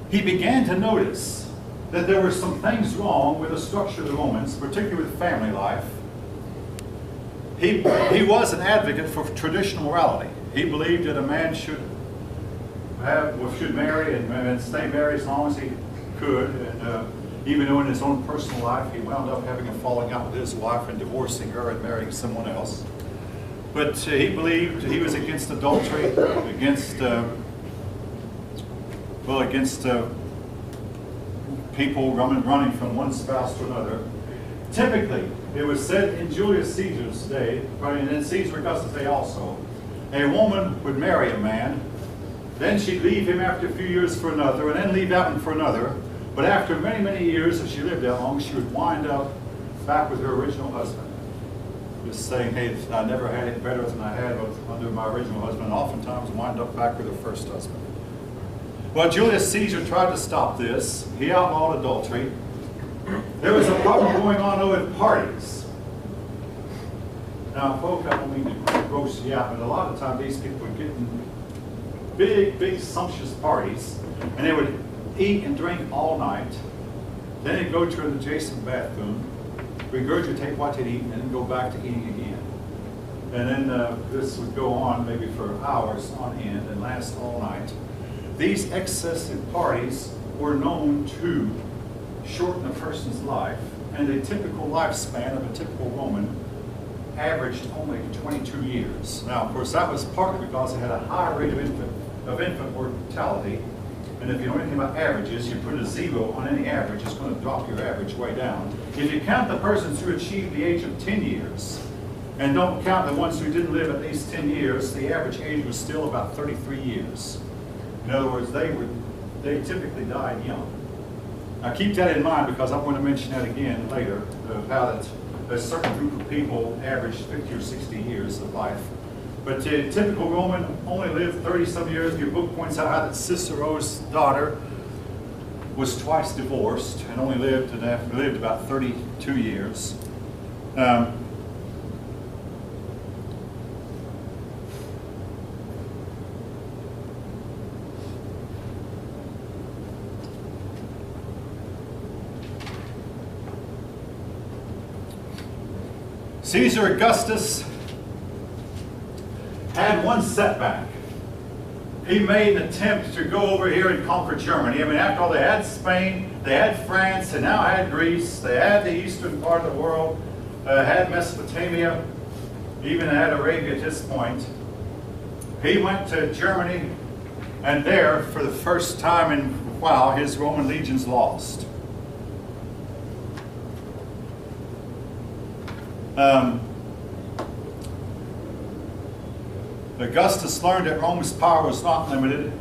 he began to notice that there were some things wrong with the structure of the Romans, particularly with family life. He was an advocate for traditional morality. He believed that a man should marry and stay married as long as he could. And even though in his own personal life he wound up having a falling out with his wife and divorcing her and marrying someone else. But he believed he was against adultery, against people running from one spouse to another. Typically, it was said in Julius Caesar's day, and in Caesar Augustus' day also, a woman would marry a man, then she'd leave him after a few years for another, and then leave that one for another. But after many, many years, if she lived that long, she would wind up back with her original husband. Just saying, hey, I never had it better than I had under my original husband, and oftentimes wind up back with her first husband. Well, Julius Caesar tried to stop this. He outlawed adultery. There was a problem going on with parties. Now, folks, I don't mean to gross you out, but a lot of times these people would get in big, sumptuous parties, and they would eat and drink all night. Then they'd go to an adjacent bathroom, regurgitate what they'd eaten, and then go back to eating again. And then this would go on maybe for hours on end and last all night. These excessive parties were known to shorten a person's life, and the typical lifespan of a typical Roman averaged only 22 years. Now, of course, that was partly because they had a high rate of infant mortality, and if you know anything about averages, you put a zero on any average, it's going to drop your average way down. If you count the persons who achieved the age of 10 years, and don't count the ones who didn't live at least 10 years, the average age was still about 33 years. In other words, they typically died young. Now keep that in mind, because I'm going to mention that again later, how that a certain group of people averaged 50 or 60 years of life. But a typical Roman only lived 30-some years. Your book points out how that Cicero's daughter was twice divorced and only lived about 32 years. Caesar Augustus had one setback. He made an attempt to go over here and conquer Germany. I mean, after all, they had Spain, they had France, they now had Greece, they had the eastern part of the world, had Mesopotamia, even had Arabia at this point. He went to Germany, and there, for the first time in a while, his Roman legions lost. Augustus learned that Rome's power was not limited,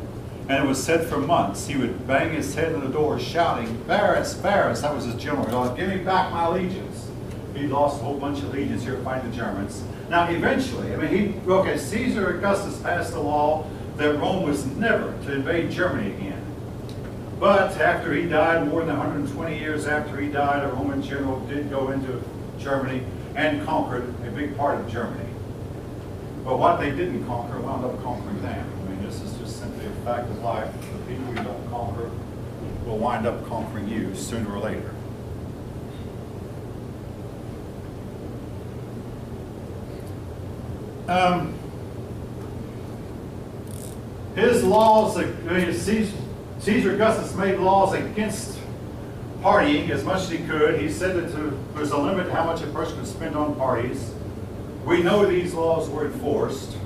and it was said for months he would bang his head on the door shouting, "Varus, Varus," that was his general, "give me back my legions." He lost a whole bunch of legions here fighting the Germans. Now eventually, Caesar Augustus passed a law that Rome was never to invade Germany again. But after he died, more than 120 years after he died, a Roman general did go into Germany and conquered a big part of Germany. But what they didn't conquer wound up conquering them. I mean, this is just simply a fact of life. The people you don't conquer will wind up conquering you sooner or later. His laws, Caesar Augustus made laws against partying as much as he could. He said that there's a limit to how much a person could spend on parties. We know these laws were enforced.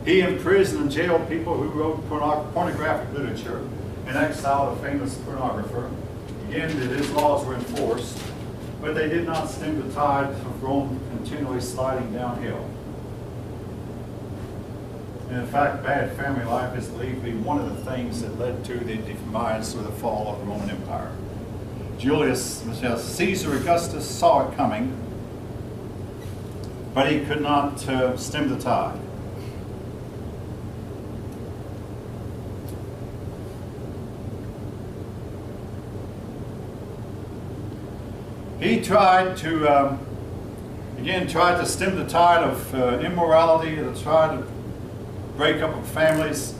He imprisoned and jailed people who wrote pornographic literature and exiled a famous pornographer. Again, his laws were enforced, but they did not stem the tide of Rome continually sliding downhill. And in fact, bad family life is believed to be one of the things that led to the demise or the fall of the Roman Empire. Caesar Augustus saw it coming, but he could not stem the tide. He tried to, tried to stem the tide of immorality, to try to break up families.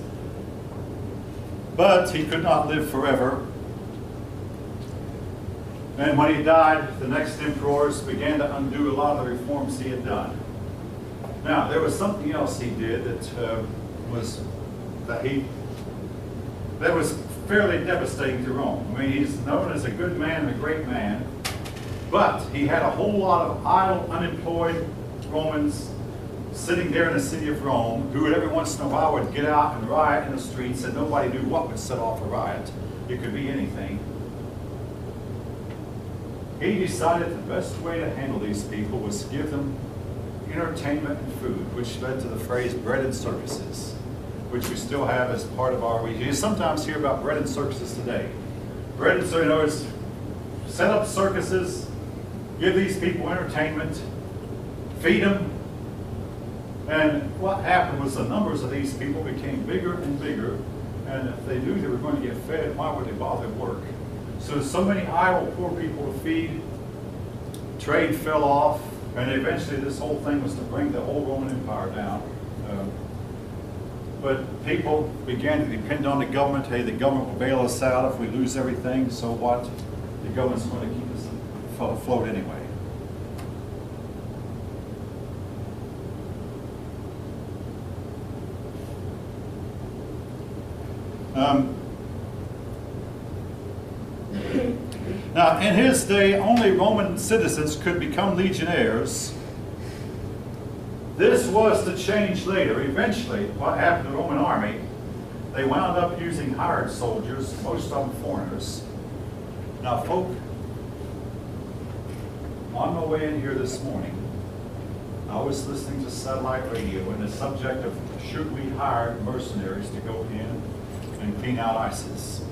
But he could not live forever. And when he died, the next emperors began to undo a lot of the reforms he had done. Now, there was something else he did that was fairly devastating to Rome. I mean, he's known as a good man and a great man, but he had a whole lot of idle, unemployed Romans sitting there in the city of Rome who every once in a while would get out and riot in the streets, and nobody knew what would set off a riot. It could be anything. He decided the best way to handle these people was to give them entertainment and food, which led to the phrase bread and circuses, which we still have as part of our, you sometimes hear about bread and circuses today. Bread and circuses, in other words, set up circuses, give these people entertainment, feed them, and what happened was the numbers of these people became bigger and bigger, and if they knew they were going to get fed, why would they bother work? So many idle poor people to feed, trade fell off, and eventually this whole thing was to bring the whole Roman Empire down. But people began to depend on the government. Hey, the government will bail us out if we lose everything, so what? The government's going to keep us afloat anyway. Now, in his day, only Roman citizens could become legionnaires. This was to change later. Eventually, what happened to the Roman army, they wound up using hired soldiers, most of them foreigners. Now, folk, on my way in here this morning, I was listening to satellite radio, and the subject of should we hire mercenaries to go in and clean out ISIS?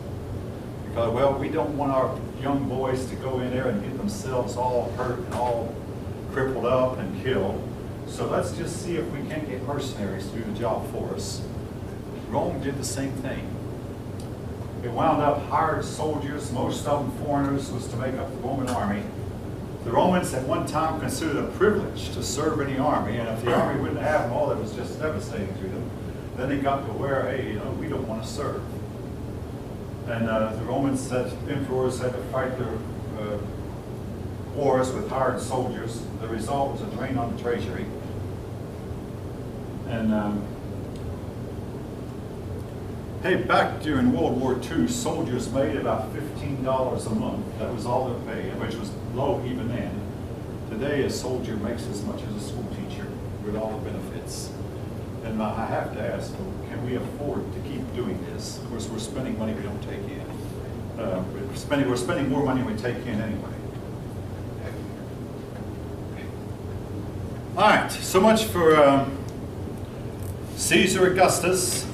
Because, well, we don't want our young boys to go in there and get themselves all hurt and all crippled up and killed. So let's just see if we can't get mercenaries to do the job for us. Rome did the same thing. It wound up hired soldiers, most of them foreigners, was to make up the Roman army. The Romans at one time considered it a privilege to serve in the army, and if the army wouldn't have them all, it was just devastating to them. Then they got to where, hey, you know, we don't want to serve. And the Romans said, emperors had to fight their wars with hired soldiers. The result was a drain on the treasury. And hey, back during World War II, soldiers made about $15 a month. That was all their pay, which was low even then. Today, a soldier makes as much as a school teacher with all the benefits. And I have to ask, can we afford to keep doing this? Of course, we're spending money we don't take in. We're spending more money than we take in anyway. All right, so much for Caesar Augustus.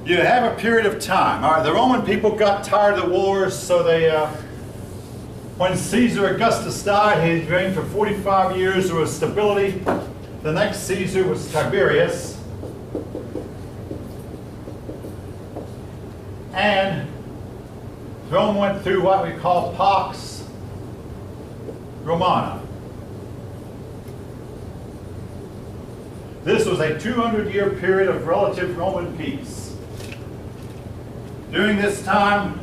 You have a period of time. All right, the Roman people got tired of the wars, so they, when Caesar Augustus died, he reigned for 45 years. There was stability. The next Caesar was Tiberius. And Rome went through what we call Pax Romana. This was a 200-year period of relative Roman peace. During this time,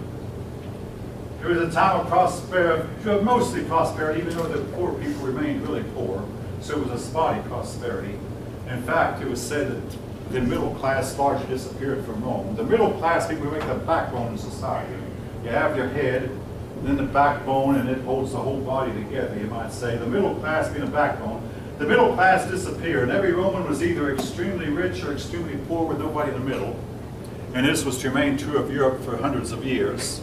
there was a time of prosperity, mostly prosperity, even though the poor people remained really poor. So it was a spotty prosperity. In fact, it was said that the middle class largely disappeared from Rome. The middle class people make the backbone of society. You have your head, and then the backbone, and it holds the whole body together, you might say. The middle class being a backbone. The middle class disappeared. Every Roman was either extremely rich or extremely poor with nobody in the middle. And this was to remain true of Europe for hundreds of years.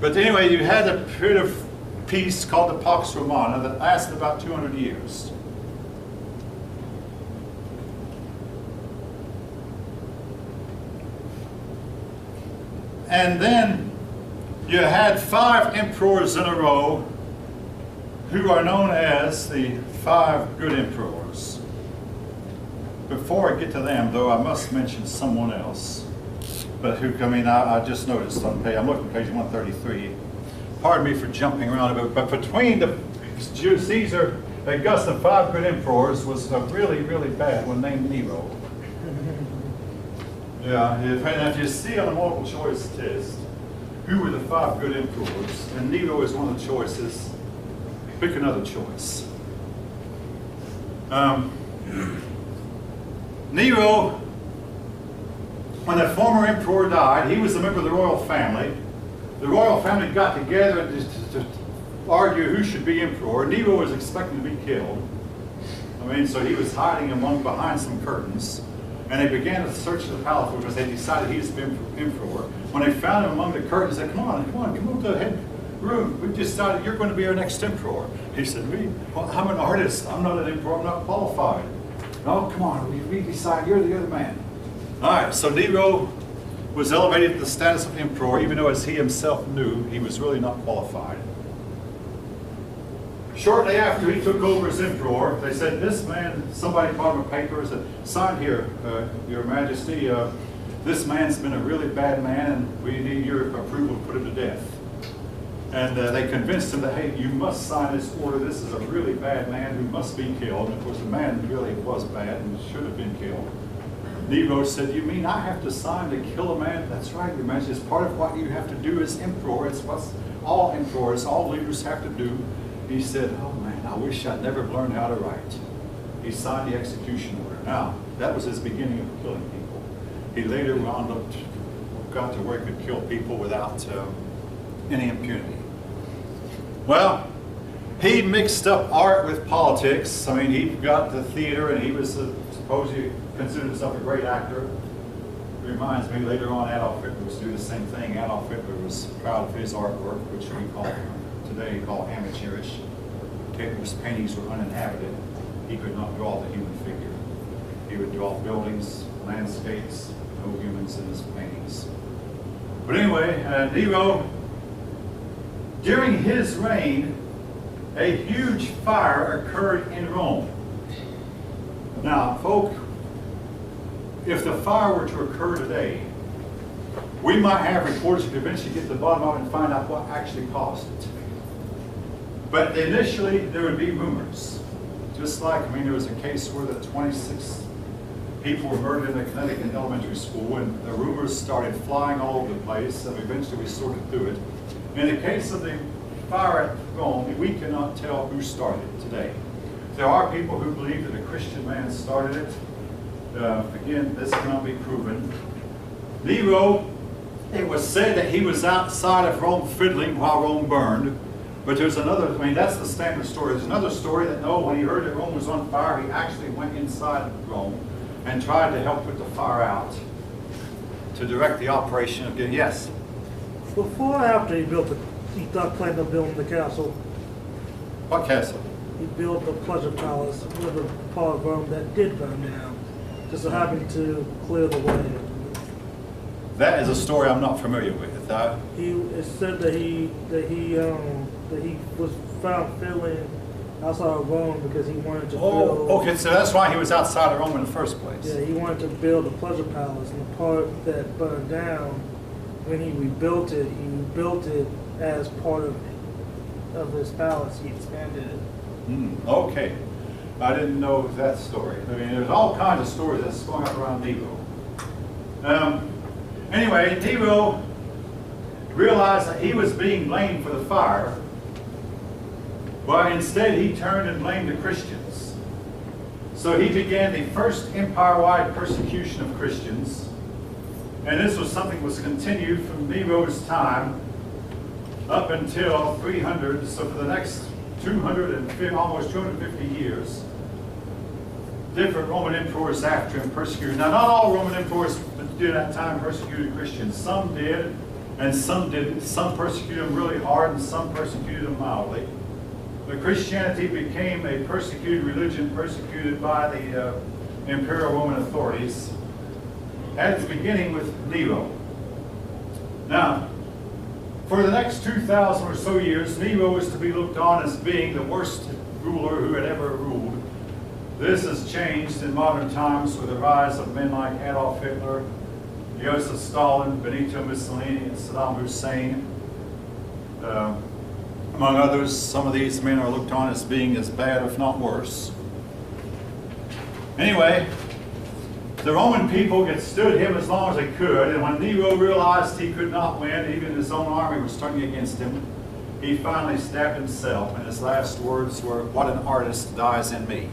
But anyway, you had a period of peace called the Pax Romana that lasted about 200 years. And then you had 5 emperors in a row who are known as the 5 good emperors. Before I get to them, though, I must mention someone else. But who, I mean, I just noticed on page, I'm looking at page 133. Pardon me for jumping around a bit, but between the Caesar, Augustus, and 5 good emperors was a really, really bad one named Nero. Yeah, if you see on the multiple choice test, who were the 5 good emperors, and Nero is one of the choices, pick another choice. Nero, when the former emperor died, he was a member of the royal family. The royal family got together to argue who should be emperor. Nero was expecting to be killed. So he was hiding behind some curtains. And they began to search the palace because they decided he was the emperor. When they found him among the curtains, they said, come on to the head room. We decided you're going to be our next emperor. He said, well, I'm an artist. I'm not an emperor. I'm not qualified. No, come on. We decide you're the other man. All right, so Nero was elevated to the status of emperor, even though, as he himself knew, he was really not qualified. Shortly after he took over as emperor, they said, this man, somebody brought him a paper and said, sign here, Your Majesty, this man's been a really bad man and we need your approval to put him to death. And they convinced him that, hey, you must sign this order. This is a really bad man who must be killed. And of course, the man really was bad and should have been killed. Nero said, you mean I have to sign to kill a man? That's right, Your Majesty. It's part of what you have to do as emperor. It's what all emperors, all leaders have to do. He said, oh man, I wish I'd never learned how to write. He signed the execution order. Now, that was his beginning of killing people. He later got to where he could kill people without any impunity. Well, he mixed up art with politics. He got to theater and he was supposedly considered himself a great actor. It reminds me, later on Adolf Hitler was doing the same thing. Adolf Hitler was proud of his artwork, which we today call amateurish. Hitler's paintings were uninhabited. He could not draw the human figure. He would draw buildings, landscapes, no humans in his paintings. But anyway, Nero, during his reign, a huge fire occurred in Rome. Now, folk, if the fire were to occur today, we might have reporters who could eventually get to the bottom of it and find out what actually caused it. But initially, there would be rumors. Just like, there was a case where the 26 people were murdered in a Connecticut elementary school, and the rumors started flying all over the place, and eventually we sorted through it. In the case of the fire at Rome, we cannot tell who started it today. There are people who believe that a Christian man started it. Again, this cannot be proven. Nero, it was said that he was outside of Rome fiddling while Rome burned. But there's another, that's the standard story. There's another story that, no, when he heard that Rome was on fire, he actually went inside Rome and tried to help put the fire out, to direct the operation of getting, yes? Before or after he planned on building the castle? What castle? He built the Pleasure Palace with a part of Rome that did burn down, just so happened to clear the way. That is a story I'm not familiar with. It said that he was found fiddling outside of Rome because he wanted to build. Okay, so that's why he was outside of Rome in the first place. Yeah, he wanted to build a pleasure palace, and the part that burned down, when he rebuilt it as part of his palace. He expanded it. Okay, I didn't know that story. There's all kinds of stories that's going up around Nero. Anyway, Nero realized that he was being blamed for the fire, but instead he turned and blamed the Christians. So he began the first empire-wide persecution of Christians, and this was something that was continued from Nero's time up until 300, so for the next almost 250 years, different Roman emperors after him persecuted. Now, not all Roman emperors during that time persecuted Christians. Some did, and some didn't. Some persecuted them really hard, and some persecuted them mildly. But Christianity became a persecuted religion, persecuted by the imperial Roman authorities, at its beginning with Nero. Now, for the next 2,000 or so years, Nero is to be looked on as being the worst ruler who had ever ruled. This has changed in modern times with the rise of men like Adolf Hitler, Joseph Stalin, Benito Mussolini, and Saddam Hussein. Among others, some of these men are looked on as being as bad, if not worse. Anyway, The Roman people had stood him as long as they could, and when Nero realized he could not win, even his own army was turning against him, he finally stabbed himself, and his last words were, "What an artist dies in me."